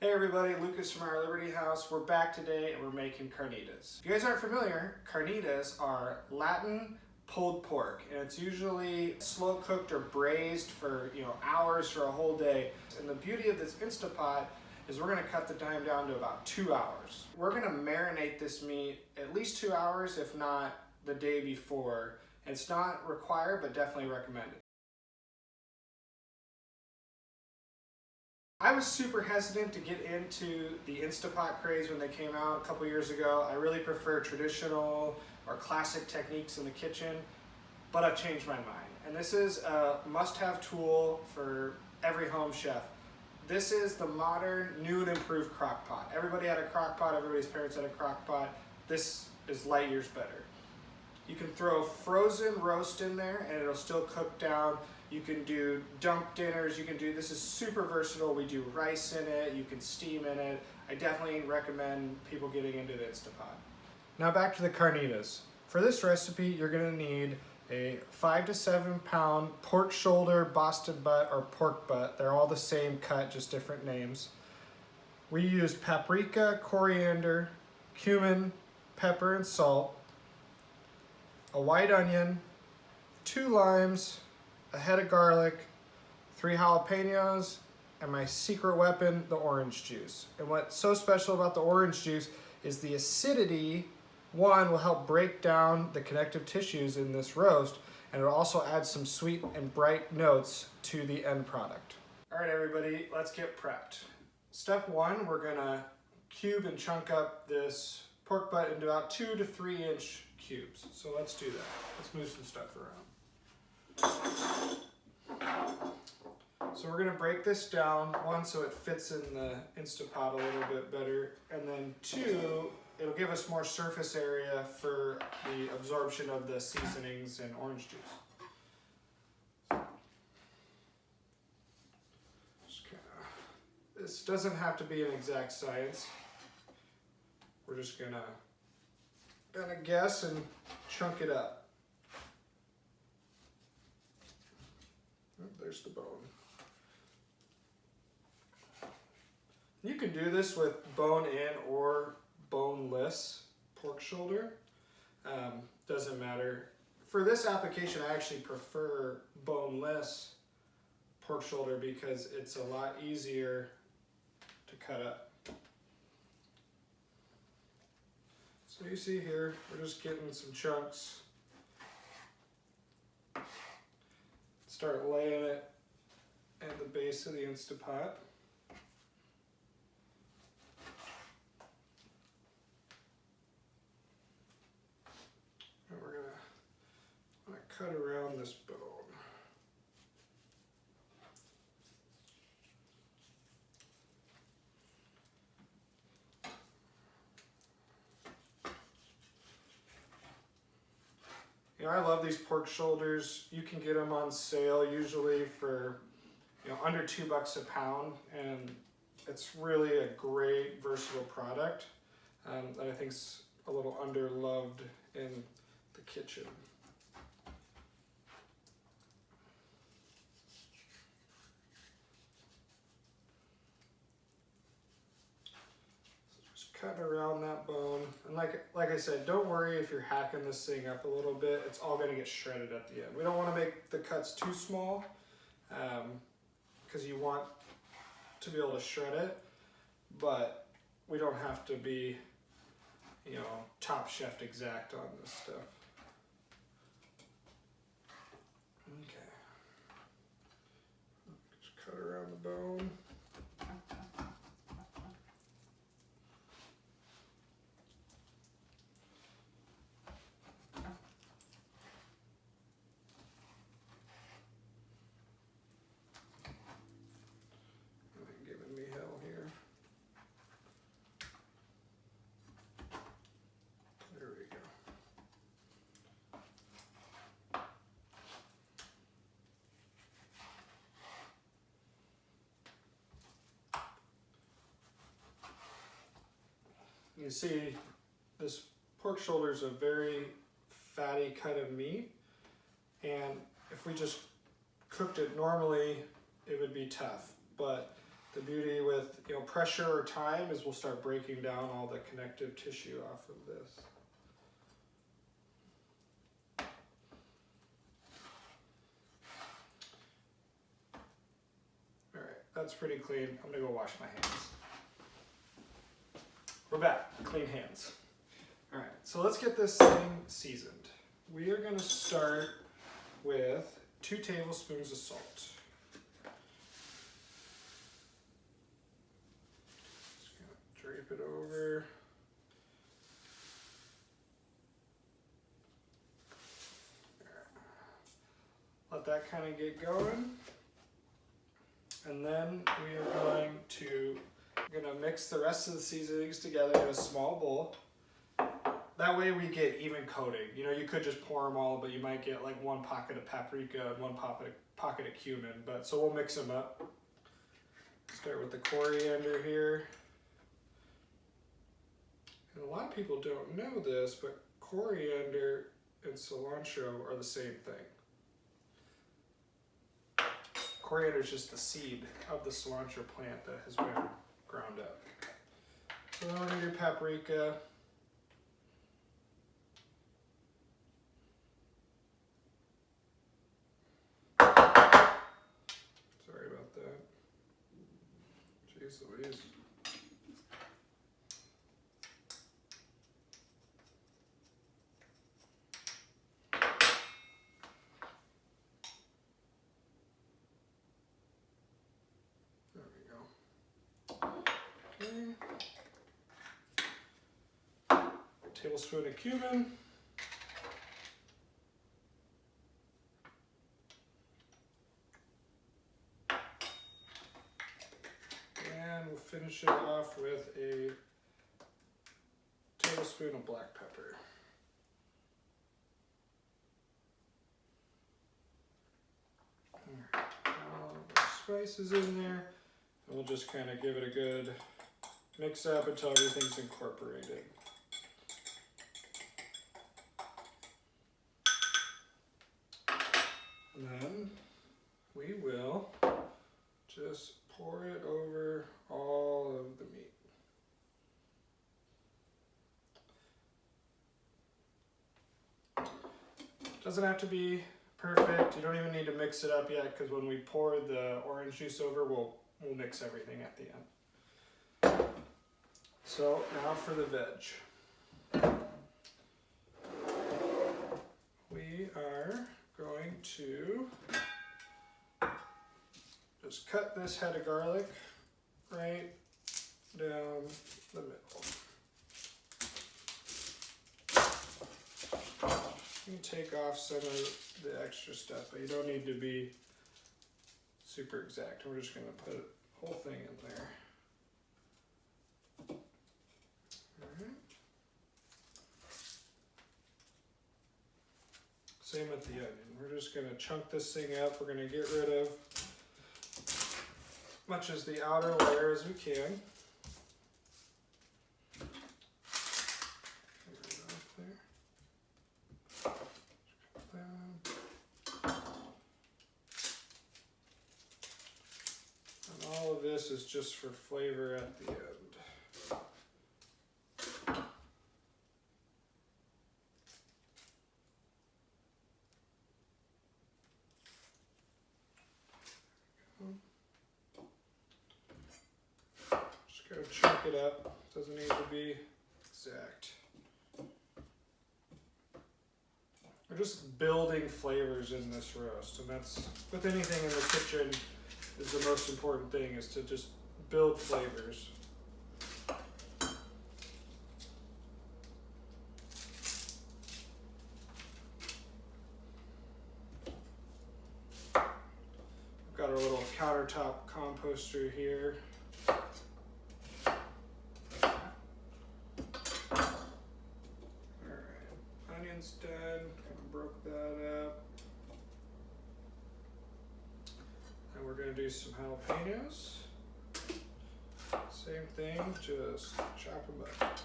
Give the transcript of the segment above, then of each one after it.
Hey everybody, Lucas from Our Liberty House. We're back today and we're making carnitas. If you guys aren't familiar, carnitas are Latin pulled pork, and it's usually slow cooked or braised for hours for a whole day. And the beauty of this Instapot is we're gonna cut the time down to about 2 hours. We're gonna marinate this meat at least 2 hours, if not the day before. It's not required, but definitely recommended. I was super hesitant to get into the Instapot craze when they came out a couple years ago. I really prefer traditional or classic techniques in the kitchen, but I've changed my mind. And this is a must-have tool for every home chef. This is the modern, new and improved crock pot. Everybody had a crock pot, everybody's parents had a crock pot. This is light years better. You can throw frozen roast in there and it'll still cook down. You can do dump dinners, this is super versatile. We do rice in it, you can steam in it. I definitely recommend people getting into the Instapot. Now back to the carnitas. For this recipe, you're gonna need a 5 to 7 pound pork shoulder, Boston butt, or pork butt. They're all the same cut, just different names. We use paprika, coriander, cumin, pepper, and salt, a white onion, 2 limes, a head of garlic, 3 jalapenos, and my secret weapon, the orange juice. And what's so special about the orange juice is the acidity, one, will help break down the connective tissues in this roast, and it'll also add some sweet and bright notes to the end product. All right, everybody, let's get prepped. Step 1, we're gonna cube and chunk up this pork butt into about 2 to 3 inch cubes. So let's do that. Let's move some stuff around. So we're gonna break this down, 1, so it fits in the Instapot a little bit better, and then 2, it'll give us more surface area for the absorption of the seasonings and orange juice. This doesn't have to be an exact science. We're just gonna guess and chunk it up. There's the bone. You can do this with bone-in or boneless pork shoulder. Doesn't matter. For this application, I actually prefer boneless pork shoulder because it's a lot easier to cut up. So you see here, we're just getting some chunks. Start laying it at the base of the Instapot. And we're gonna cut around this bone. I love these pork shoulders. You can get them on sale usually for under $2 a pound, and it's really a great versatile product that I think is a little underloved in the kitchen. Cut around that bone, and like I said, don't worry if you're hacking this thing up a little bit. It's all going to get shredded at the end. We don't want to make the cuts too small because you want to be able to shred it, but we don't have to be Top Chef exact on this stuff. Okay, just cut around the bone. You see, this pork shoulder is a very fatty cut of meat, and if we just cooked it normally, it would be tough. But The beauty with pressure or time is we'll start breaking down all the connective tissue off of this. All right, that's pretty clean. I'm gonna go wash my hands. We're back, clean hands. All right, so let's get this thing seasoned. We are gonna start with 2 tablespoons of salt. Drape it over. Let that kind of get going. And then we are going to mix the rest of the seasonings together in a small bowl. That way we get even coating. You could just pour them all, but you might get like 1 pocket of paprika and 1 pocket of cumin. So we'll mix them up. Start with the coriander here. And a lot of people don't know this, but coriander and cilantro are the same thing. Coriander is just the seed of the cilantro plant that has been ground up. So then we're going to do paprika. Sorry about that. Jeez Louise. Tablespoon of cumin. And we'll finish it off with a tablespoon of black pepper. All right, all the spices in there. And we'll just kind of give it a good mix up until everything's incorporated. And then we will just pour it over all of the meat. Doesn't have to be perfect. You don't even need to mix it up yet, because when we pour the orange juice over, we'll mix everything at the end. So now for the veg. We are going to just cut this head of garlic right down the middle. You can take off some of the extra stuff, but you don't need to be super exact. We're just going to put the whole thing in there. Alright. Same with the onion. We're just going to chunk this thing up. We're going to get rid of as much as the outer layer as we can. All of this is just for flavor at the end. Just gotta chunk it up. Doesn't need to be exact. We're just building flavors in this roast, and that's with anything in the kitchen. Is the most important thing, is to just build flavors. We've got our little countertop composter here. Alright, onions done, kind of broke that up. And we're going to do some jalapenos. Same thing, just chop them up.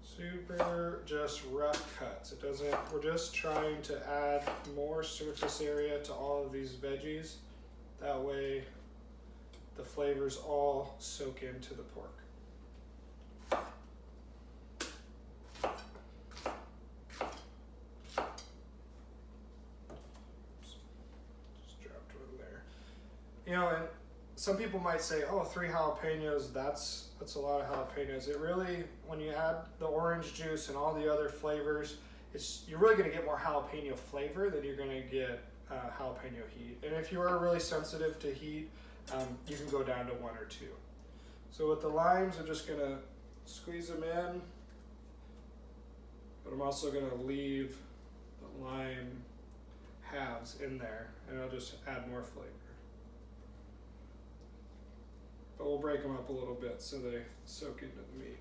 Super are just rough cuts. It doesn't, we're just trying to add more surface area to all of these veggies. That way the flavors all soak into the pork. Just dropped one there. You know, and some people might say, oh, 3 jalapenos, that's a lot of jalapenos. It really, when you add the orange juice and all the other flavors, you're really going to get more jalapeno flavor than you're going to get jalapeno heat. And if you are really sensitive to heat, you can go down to 1 or 2. So with the limes, I'm just going to squeeze them in, but I'm also going to leave the lime halves in there, and it'll just add more flavor. But we'll break them up a little bit so they soak into the meat.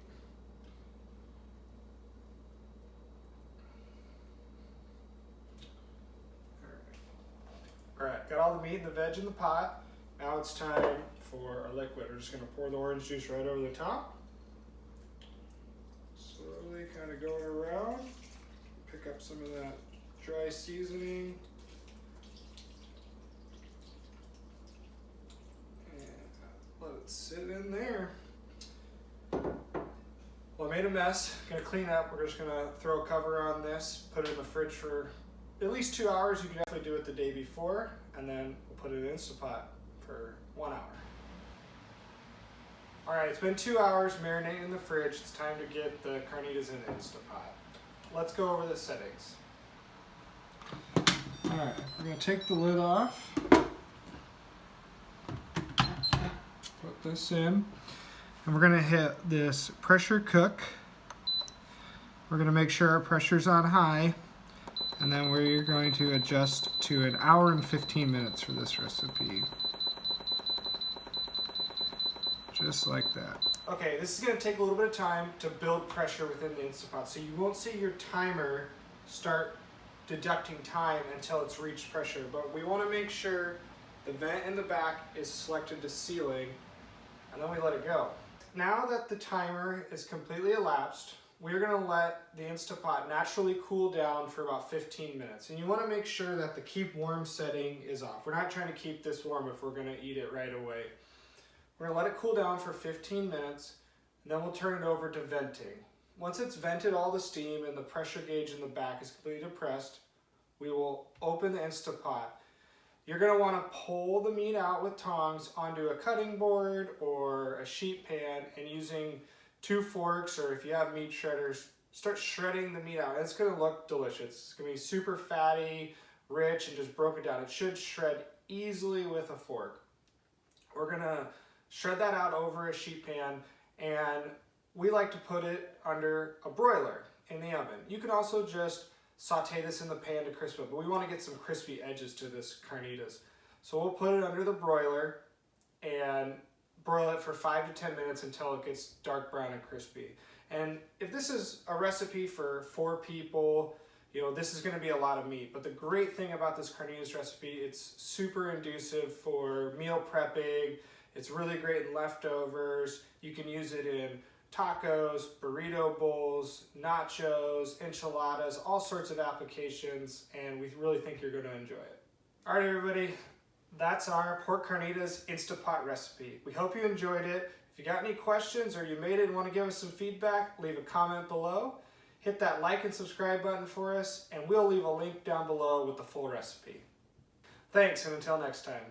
All right, got all the meat and the veg in the pot. Now it's time for our liquid. We're just gonna pour the orange juice right over the top. Slowly kind of going around. Pick up some of that dry seasoning. Let it sit in there. Well, I made a mess. Gonna clean up. We're just gonna throw a cover on this, put it in the fridge for at least 2 hours. You can definitely do it the day before, and then we'll put it in Instapot for 1 hour. All right, it's been 2 hours marinating in the fridge. It's time to get the carnitas in Instapot. Let's go over the settings. All right, we're gonna take the lid off. Put this in, and we're gonna hit this pressure cook. We're gonna make sure our pressure's on high, and then we're going to adjust to 1 hour and 15 minutes for this recipe. Just like that. Okay, this is gonna take a little bit of time to build pressure within the Instapot, so you won't see your timer start deducting time until it's reached pressure, but we wanna make sure the vent in the back is selected to sealing, and then we let it go. Now that the timer is completely elapsed, we're gonna let the Instapot naturally cool down for about 15 minutes. And you wanna make sure that the keep warm setting is off. We're not trying to keep this warm if we're gonna eat it right away. We're gonna let it cool down for 15 minutes, and then we'll turn it over to venting. Once it's vented all the steam and the pressure gauge in the back is completely depressed, we will open the Instapot. You're gonna wanna pull the meat out with tongs onto a cutting board or a sheet pan, and using 2 forks, or if you have meat shredders, start shredding the meat out. It's gonna look delicious. It's gonna be super fatty, rich, and just broken down. It should shred easily with a fork. We're gonna shred that out over a sheet pan, and we like to put it under a broiler in the oven. You can also just saute this in the pan to crisp it, but we want to get some crispy edges to this carnitas. So we'll put it under the broiler and broil it for 5 to 10 minutes until it gets dark brown and crispy. And if this is a recipe for 4 people, you know, this is going to be a lot of meat. But the great thing about this carnitas recipe, it's super inducive for meal prepping. It's really great in leftovers. You can use it in tacos, burrito bowls, nachos, enchiladas, all sorts of applications, and we really think you're going to enjoy it. All right, everybody, that's our pork carnitas Instapot recipe. We hope you enjoyed it. If you got any questions or you made it and want to give us some feedback, leave a comment below. Hit that like and subscribe button for us, and we'll leave a link down below with the full recipe. Thanks, and until next time.